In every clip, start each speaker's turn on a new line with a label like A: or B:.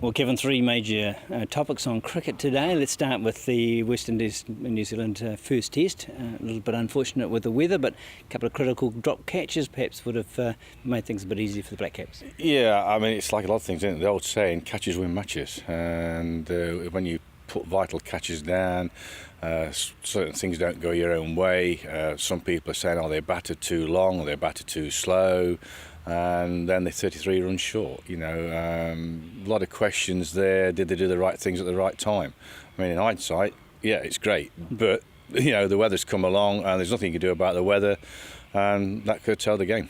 A: Well, Kevin, three major topics on cricket today. Let's start with the West Indies New Zealand first test. A little bit unfortunate with the weather, but a couple of critical drop catches perhaps would have made things a bit easier for the Black Caps.
B: Yeah, I mean, it's like a lot of things, isn't it? The old saying, catches win matches. And when you put vital catches down, certain things don't go your own way. Some people are saying, they batted too long, or they batted too slow. And then they're 33 runs short. A lot of questions there. Did they do the right things at the right time? I mean, in hindsight, yeah, it's great, but the weather's come along and there's nothing you can do about the weather, and that could tell the game.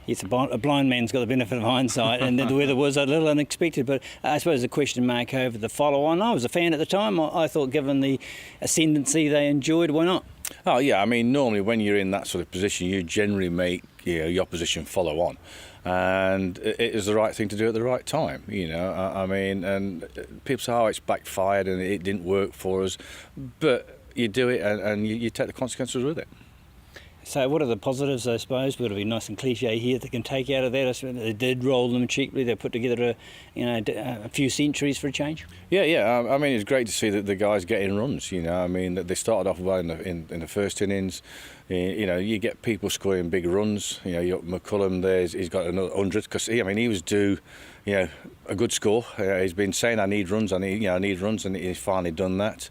A: Yes, a blind man's got the benefit of hindsight, and the weather was a little unexpected, but I suppose the question mark over the follow-on. I was a fan at the time. I thought, given the ascendancy they enjoyed, why not?
B: Oh yeah, I mean, normally when you're in that sort of position, you generally make your opposition follow on, and it is the right thing to do at the right time. I mean, and people say, it's backfired and it didn't work for us, but you do it and you take the consequences with it.
A: So what are the positives, I suppose? Would it be nice and cliche here they can take out of that? I suppose they did roll them cheaply. They put together a few centuries for a change.
B: Yeah. I mean, it's great to see that the guys getting runs. I mean, they started off well in the first innings. You get people scoring big runs. You got McCullum there. He's got another 100 because he was due. A good score. He's been saying, I need runs, and he's finally done that.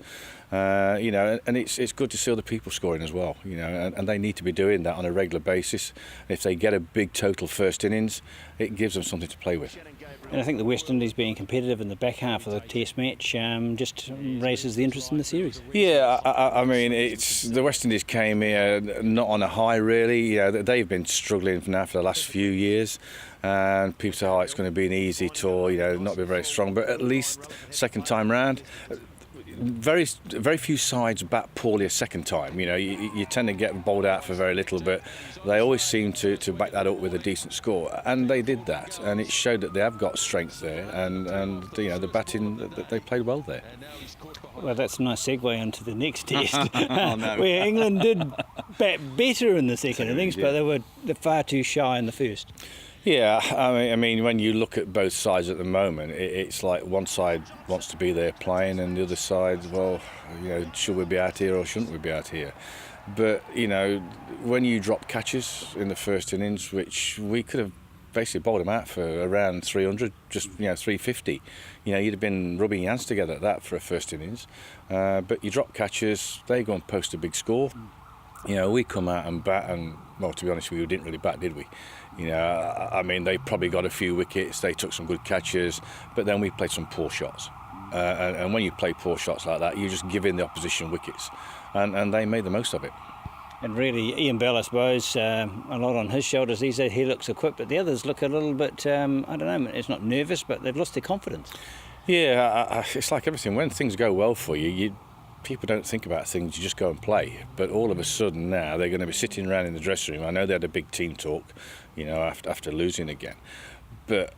B: And it's good to see other people scoring as well, and they need to be doing that on a regular basis. If they get a big total first innings, it gives them something to play with.
A: And I think the West Indies being competitive in the back half of the Test match just raises the interest in the series.
B: Yeah, I mean, the West Indies came here not on a high really. They've been struggling now for the last few years. And people say, it's going to be an easy tour, not be very strong, but at least second time round. Very few sides bat poorly a second time. You tend to get bowled out for very little, but they always seem to back that up with a decent score, and they did that, and it showed that they have got strength there, and the batting, they played well there.
A: Well, that's a nice segue into the next test, where England did bat better in the second innings, but they're far too shy in the first.
B: Yeah, I mean, when you look at both sides at the moment, it's like one side wants to be there playing, and the other side, should we be out here or shouldn't we be out here? But when you drop catches in the first innings, which we could have basically bowled them out for around 300, just 350, you'd have been rubbing your hands together at that for a first innings. But you drop catches, they go and post a big score. We come out and bat, and to be honest with you, we didn't really bat, did we? I mean, they probably got a few wickets, they took some good catches, but then we played some poor shots. And when you play poor shots like that, you just give in the opposition wickets, and they made the most of it.
A: And really, Ian Bell, I suppose, a lot on his shoulders. He looks equipped, but the others look a little bit, I don't know, it's not nervous, but they've lost their confidence.
B: Yeah, it's like everything. When things go well for you, people don't think about things, you just go and play. But all of a sudden now they're going to be sitting around in the dressing room. I know they had a big team talk, after losing again. But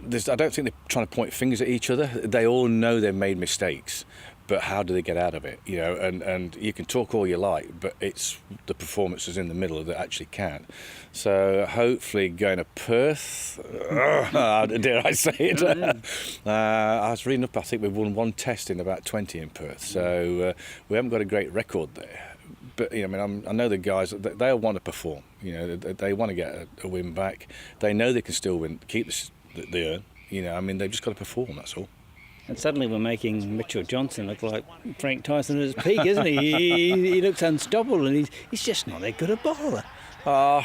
B: I don't think they're trying to point fingers at each other. They all know they've made mistakes, but how do they get out of it? And you can talk all you like, but it's the performances in the middle that actually count. So hopefully going to Perth, dare I say it? I was reading up, I think we've won one test in about 20 in Perth, so we haven't got a great record there. But I know the guys, they all want to perform. They want to get a win back. They know they can still win, keep the earn. They've just got to perform. That's all.
A: And suddenly we're making Mitchell Johnson look like Frank Tyson at his peak, isn't he? He looks unstoppable, and he's just not that good a bowler.
B: I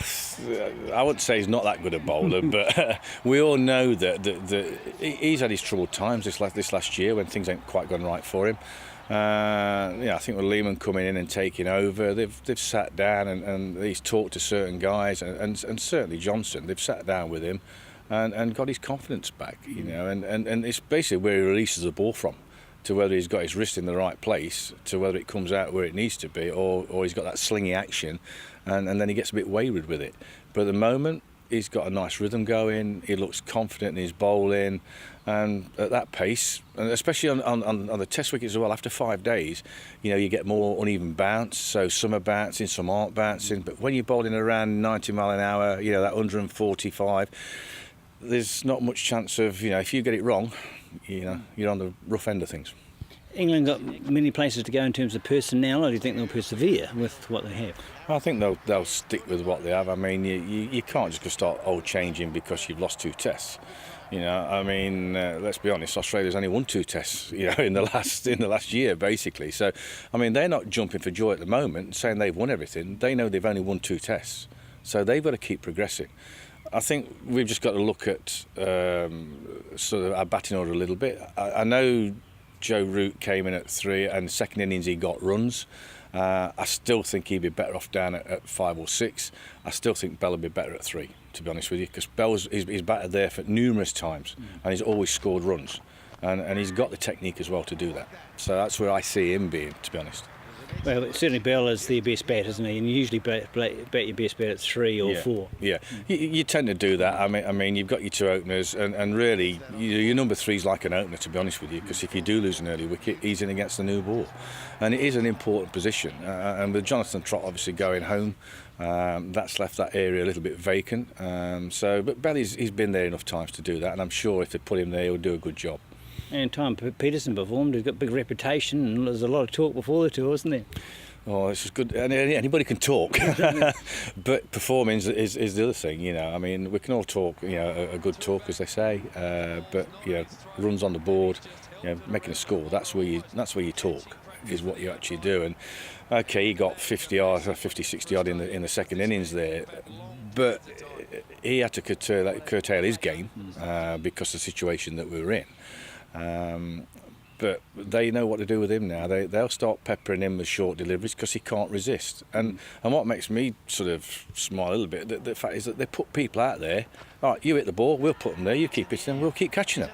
B: wouldn't say he's not that good a bowler, but we all know that he's had his troubled times this last year when things ain't quite gone right for him. I think with Lehman coming in and taking over, they've sat down and he's talked to certain guys, and certainly Johnson. They've sat down with him and got his confidence back, and it's basically where he releases the ball from, to whether he's got his wrist in the right place, to whether it comes out where it needs to be, or he's got that slingy action, and then he gets a bit wayward with it. But at the moment, he's got a nice rhythm going, he looks confident in his bowling, and at that pace, and especially on the test wickets as well, after 5 days, you get more uneven bounce, so some are bouncing, some aren't bouncing, but when you're bowling around 90 mile an hour, that 145, there's not much chance of, if you get it wrong, you're on the rough end of things.
A: England got many places to go in terms of personnel, or do you think they'll persevere with what they have?
B: I think they'll stick with what they have. I mean, you can't just start changing because you've lost 2 tests. I mean, let's be honest. Australia's only won 2 tests, in the last year, basically. So, I mean, they're not jumping for joy at the moment, saying they've won everything. They know they've only won 2 tests, so they've got to keep progressing. I think we've just got to look at sort of our batting order a little bit. I know Joe Root came in at 3, and second innings he got runs. I still think he'd be better off down at 5 or 6. I still think Bell would be better at 3, to be honest with you, because Bell's he's batted there for numerous times, and he's always scored runs, and he's got the technique as well to do that. So that's where I see him being, to be honest.
A: Well, certainly Bell is their best bat, isn't he? And you usually bat your best bat at 3 or 4.
B: Yeah, you tend to do that. I mean, you've got your 2 openers, and really, your number 3's like an opener, to be honest with you, because if you do lose an early wicket, he's in against the new ball, and it is an important position. And with Jonathan Trott obviously going home, that's left that area a little bit vacant. But Bell, he's been there enough times to do that, and I'm sure if they put him there, he'll do a good job.
A: And Tom Peterson performed. He's got a big reputation, and there's a lot of talk before the tour, isn't there?
B: Oh, this is good. Anybody can talk, but performing is the other thing. I mean, we can all talk, a good talk, as they say. But runs on the board, making a score. That's where you talk. Is what you actually do. And okay, he got 50 odd, 60 odd in the second innings there, but he had to curtail his game because of the situation that we were in. But they know what to do with him now. They'll start peppering him with short deliveries because he can't resist. And what makes me sort of smile a little bit, the fact is that they put people out there. All right, you hit the ball, we'll put them there. You keep hitting them, we'll keep catching them.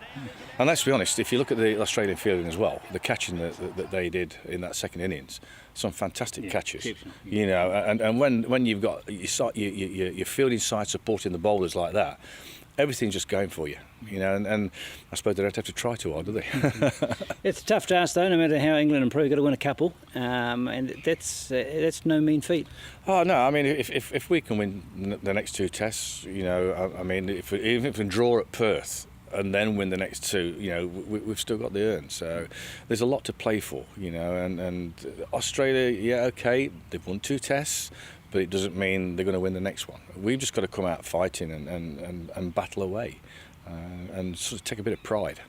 B: And let's be honest, if you look at the Australian fielding as well, the catching that they did in that second innings, some fantastic catches. And when you've got your fielding side supporting the bowlers like that, everything's just going for you, and I suppose they don't have to try too hard, do they?
A: It's a tough task, though, no matter how England improve, you've got to win a couple, and that's no mean feat.
B: Oh, no, I mean, if we can win the next 2 tests, I mean, even if we can draw at Perth and then win the next 2, we've still got the urn, so there's a lot to play for, and Australia, okay, they've won 2 tests, but it doesn't mean they're going to win the next one. We've just got to come out fighting and battle away and sort of take a bit of pride.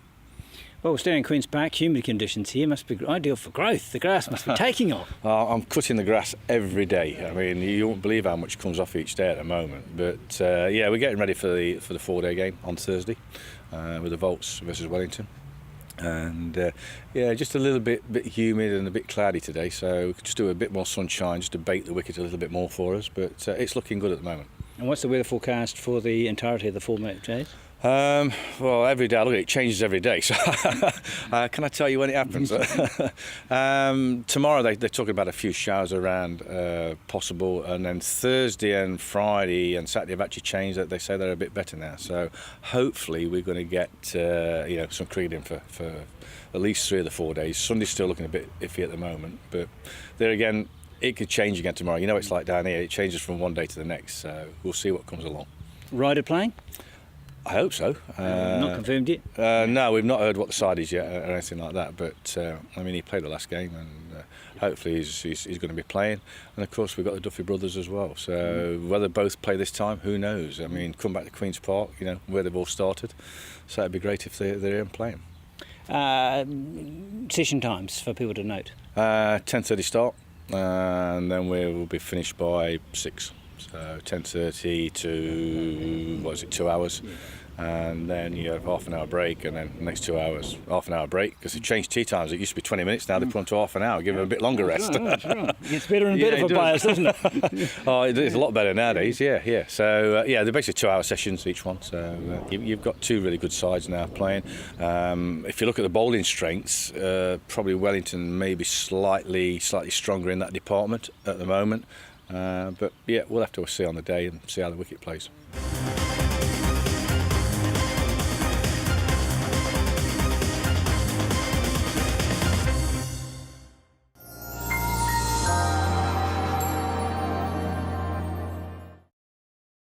A: Well, we're standing in Queen's Park, humid conditions here must be ideal for growth. The grass must be taking off.
B: I'm cutting the grass every day. I mean, you won't believe how much comes off each day at the moment. But we're getting ready for the 4-day game on Thursday with the Volts versus Wellington. And just a little bit humid and a bit cloudy today, so we could just do a bit more sunshine just to bait the wicket a little bit more for us, but it's looking good at the moment.
A: And what's the weather forecast for the entirety of the 4 days?
B: Well, every day, look, it changes every day, so can I tell you when it happens? Tomorrow they're talking about a few showers around possible, and then Thursday and Friday and Saturday have actually changed. That they say they're a bit better now, so hopefully we're going to get some cricket in for at least 3 of the 4 days. Sunday's still looking a bit iffy at the moment, but there again, it could change again tomorrow. It's like down here, it changes from one day to the next, so we'll see what comes along.
A: Ryder playing?
B: I hope so.
A: Not confirmed yet?
B: No, we've not heard what the side is yet or anything like that, but I mean, he played the last game, and hopefully he's going to be playing. And of course we've got the Duffy brothers as well, so whether both play this time, who knows? I mean, come back to Queen's Park, where they've all started, so it'd be great if they're here and playing.
A: Session times for people to note?
B: 10:30 start, and then we'll be finished by 6. So 10:30 to 2 hours, and then you have half an hour break, and then the next 2 hours half an hour break, because they've changed tea times. It used to be 20 minutes, now they put them to half an hour, give them a bit longer rest.
A: That's right. It gets better and better for players, doesn't it?
B: Oh, it's a lot better nowadays, yeah. So they're basically 2 hour sessions each one, so you've got 2 really good sides now playing. If you look at the bowling strengths, probably Wellington may be slightly stronger in that department at the moment. But we'll have to see on the day and see how the wicket plays.